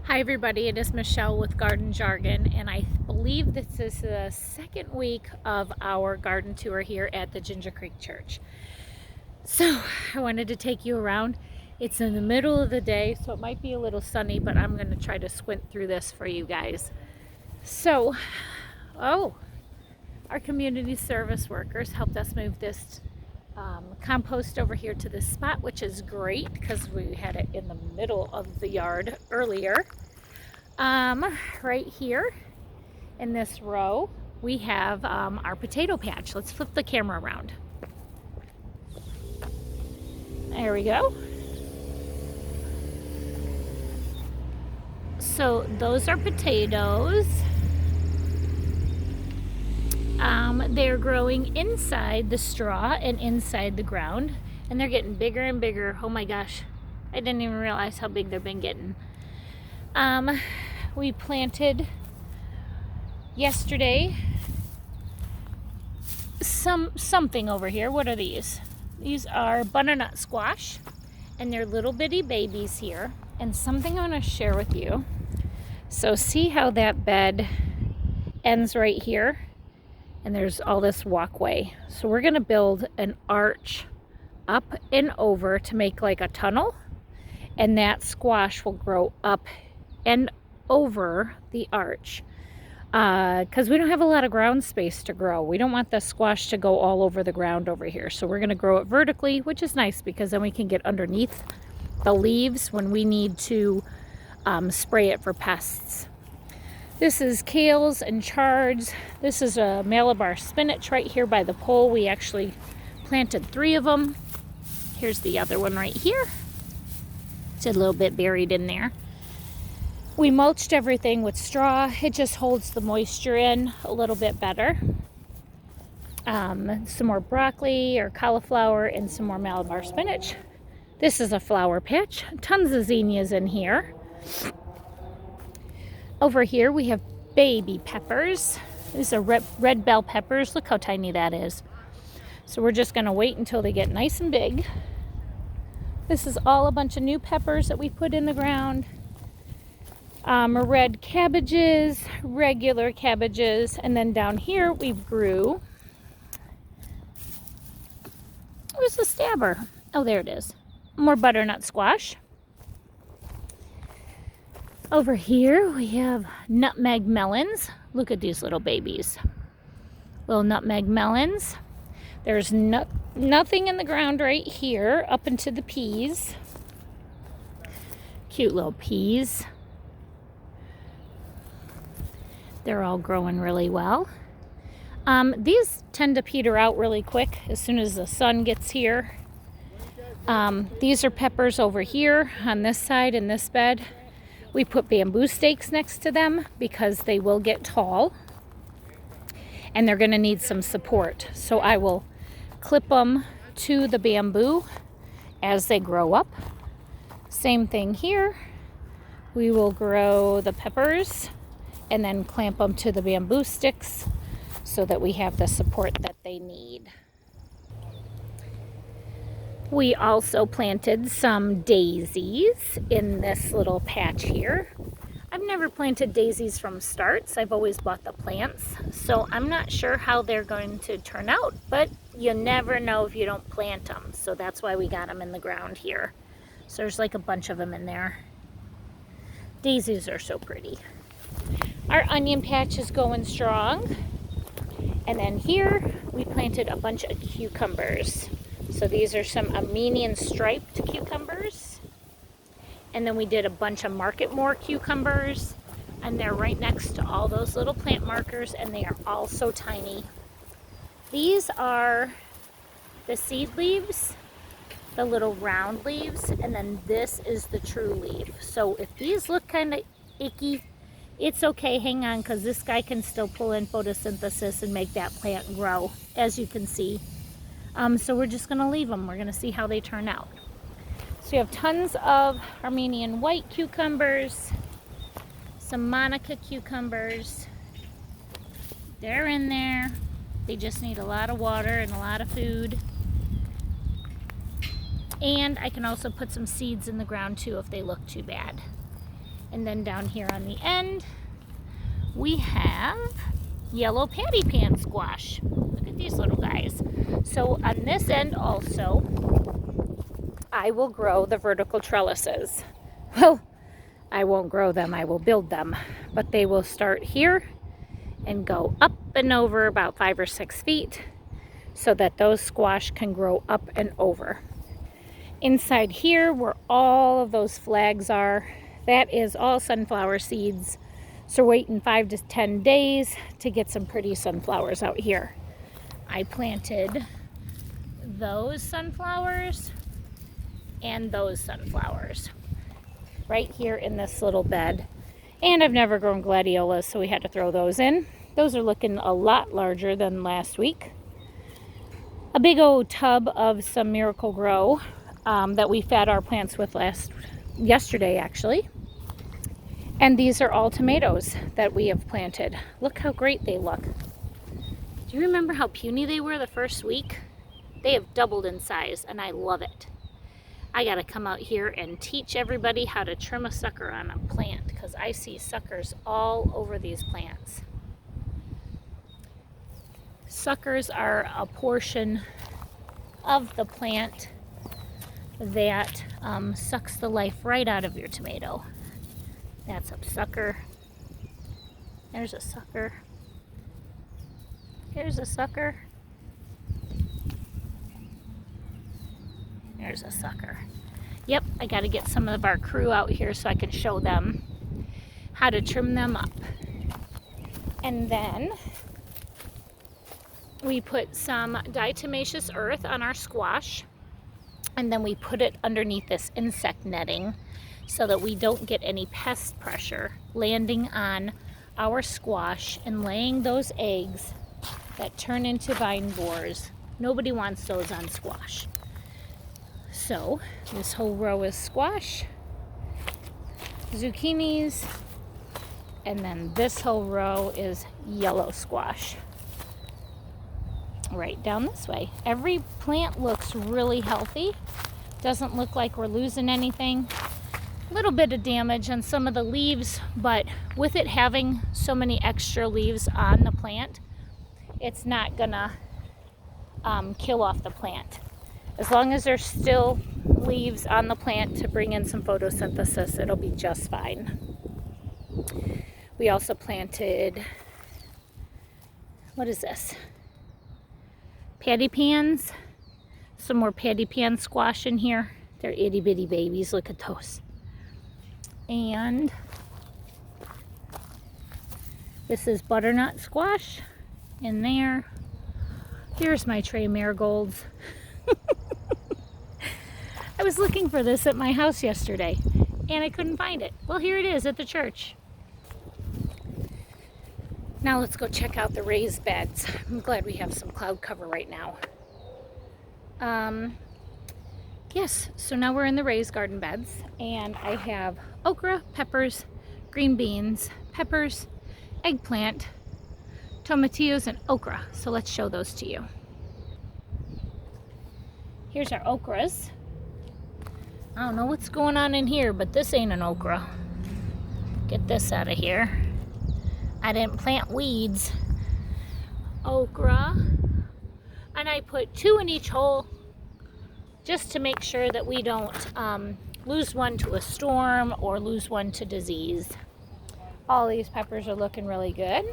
Hi everybody, it is Michelle with Garden Jargon, and I believe this is the second week of our garden tour here at the Ginger Creek Church. So I wanted to take you around. It's in the middle of the day, so it might be a little sunny, but I'm going to try to squint through this for you guys. So, our community service workers helped us move this compost over here to this spot, which is great because we had it in the middle of the yard earlier. Right here in this row we have our potato patch. Let's flip the camera around. There we go. So those are potatoes. They're growing inside the straw and inside the ground, and they're getting bigger and bigger. Oh my gosh, I didn't even realize how big they've been getting. We planted yesterday something over here. What are these? These are butternut squash, and they're little bitty babies here. And something I want to share with you. So see how that bed ends right here? And there's all this walkway. So we're going to build an arch up and over to make like a tunnel. And that squash will grow up and over the arch. Because we don't have a lot of ground space to grow. We don't want the squash to go all over the ground over here. So we're going to grow it vertically, which is nice because then we can get underneath the leaves when we need to spray it for pests. This is kales and chards. This is a Malabar spinach right here by the pole. We actually planted 3 of them. Here's the other one right here. It's a little bit buried in there. We mulched everything with straw. It just holds the moisture in a little bit better. Some more broccoli or cauliflower and some more Malabar spinach. This is a flower patch. Tons of zinnias in here. Over here we have baby peppers. These are red bell peppers. Look how tiny that is. So we're just going to wait until they get nice and big. This is all a bunch of new peppers that we put in the ground. Red cabbages, regular cabbages, and then down here we grew. Where's the stabber? Oh, there it is. More butternut squash. Over here we have nutmeg melons. Look at these little babies. Little nutmeg melons. There's nothing in the ground right here up into the peas. Cute little peas. They're all growing really well. These tend to peter out really quick as soon as the sun gets here. These are peppers over here on this side in this bed. We put bamboo stakes next to them because they will get tall and they're going to need some support. So I will clip them to the bamboo as they grow up. Same thing here. We will grow the peppers and then clamp them to the bamboo sticks so that we have the support that they need. We also planted some daisies in this little patch here. I've never planted daisies from starts. I've always bought the plants. So I'm not sure how they're going to turn out, but you never know if you don't plant them. So that's why we got them in the ground here. So there's like a bunch of them in there. Daisies are so pretty. Our onion patch is going strong. And then here we planted a bunch of cucumbers. So these are some Armenian striped cucumbers. And then we did a bunch of Marketmore cucumbers. And they're right next to all those little plant markers, and they are all so tiny. These are the seed leaves, the little round leaves, and then this is the true leaf. So if these look kind of icky, it's okay, hang on, because this guy can still pull in photosynthesis and make that plant grow, as you can see. So we're just going to leave them. We're going to see how they turn out. So you have tons of Armenian white cucumbers, some Monica cucumbers. They're in there. They just need a lot of water and a lot of food. And I can also put some seeds in the ground too if they look too bad. And then down here on the end, we have yellow patty pan squash. Look at these little guys. So on this end also, I will grow the vertical trellises. Well, I won't grow them, I will build them. But they will start here and go up and over about 5 or 6 feet so that those squash can grow up and over. Inside here, where all of those flags are, that is all sunflower seeds. So we're waiting 5 to 10 days to get some pretty sunflowers out here. I planted those sunflowers and those sunflowers right here in this little bed. And I've never grown gladiolas, so we had to throw those in. Those are looking a lot larger than last week. A big old tub of some Miracle Grow that we fed our plants with yesterday actually. And these are all tomatoes that we have planted. Look how great they look. Do you remember how puny they were the first week? They have doubled in size and I love it. I gotta come out here and teach everybody how to trim a sucker on a plant because I see suckers all over these plants. Suckers are a portion of the plant that sucks the life right out of your tomato. That's a sucker. There's a sucker. Here's a sucker. There's a sucker. Yep, I got to get some of our crew out here so I can show them how to trim them up. And then we put some diatomaceous earth on our squash, and then we put it underneath this insect netting so that we don't get any pest pressure landing on our squash and laying those eggs that turn into vine borers. Nobody wants those on squash. So this whole row is squash, zucchinis, and then this whole row is yellow squash. Right down this way. Every plant looks really healthy. Doesn't look like we're losing anything. A little bit of damage on some of the leaves, but with it having so many extra leaves on the plant, it's not gonna kill off the plant. As long as there's still leaves on the plant to bring in some photosynthesis, it'll be just fine. We also planted, what is this? Patty pans. Some more patty pan squash in here. They're itty bitty babies, look at those. And this is butternut squash in there. Here's my tray marigolds. I was looking for this at my house yesterday and I couldn't find it. Well, here it is at the church. Now let's go check out the raised beds. I'm glad we have some cloud cover right now. Yes, so now we're in the raised garden beds and I have okra, peppers, green beans, peppers, eggplant, tomatillos, and okra. So let's show those to you. Here's our okras. I don't know what's going on in here, but this ain't an okra. Get this out of here. I didn't plant weeds. Okra. And I put 2 in each hole just to make sure that we don't lose one to a storm or lose one to disease. All these peppers are looking really good.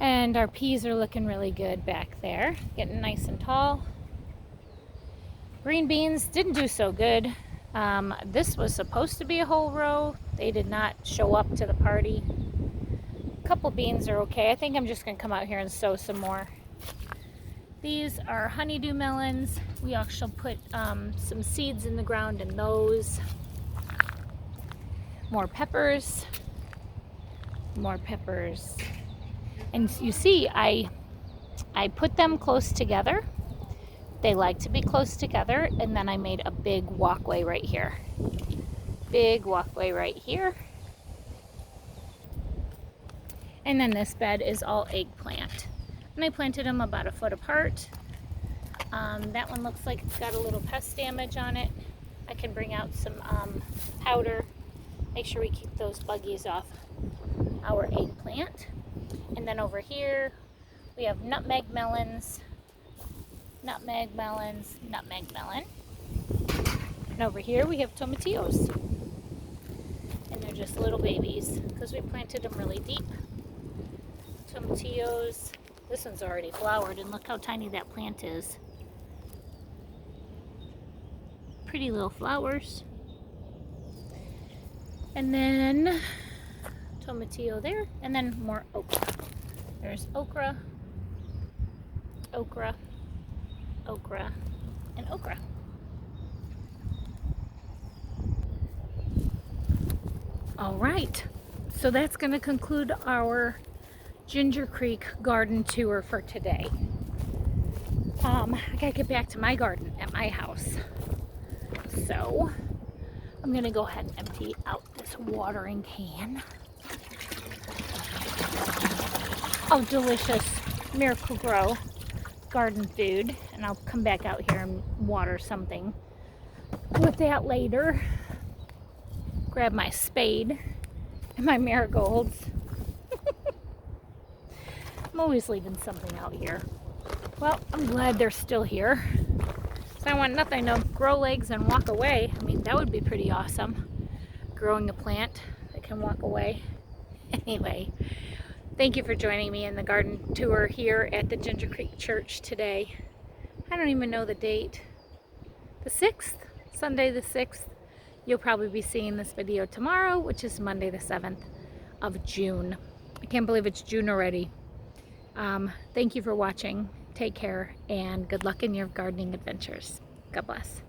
And our peas are looking really good back there, getting nice and tall. Green beans didn't do so good. This was supposed to be a whole row. They did not show up to the party. A couple beans are okay. I think I'm just gonna come out here and sow some more. These are honeydew melons. We actually put some seeds in the ground in those. More peppers. More peppers. And you see, I put them close together. They like to be close together, and then I made a big walkway right here. Big walkway right here. And then this bed is all eggplant. And I planted them about 1 foot apart. That one looks like it's got a little pest damage on it. I can bring out some powder. Make sure we keep those buggies off our eggplant. And then over here we have nutmeg melons, nutmeg melons, nutmeg melon. And over here we have tomatillos. And they're just little babies because we planted them really deep. Tomatillos. This one's already flowered, and look how tiny that plant is. Pretty little flowers. And then tomatillo there, and then more okra. There's okra, okra, okra, and okra. All right, so that's going to conclude our Ginger Creek garden tour for today. I gotta get back to my garden at my house. So I'm gonna go ahead and empty out this watering can. Oh, delicious Miracle Grow garden food. And I'll come back out here and water something with that later. Grab my spade and my marigolds. I'm always leaving something out here. Well, I'm glad they're still here. So I want nothing to grow legs and walk away. I mean, that would be pretty awesome. Growing a plant that can walk away. Anyway, thank you for joining me in the garden tour here at the Ginger Creek Church today. I don't even know the date. The 6th? Sunday the 6th. You'll probably be seeing this video tomorrow, which is Monday the 7th of June. I can't believe it's June already. Thank you for watching. Take care and good luck in your gardening adventures. God bless.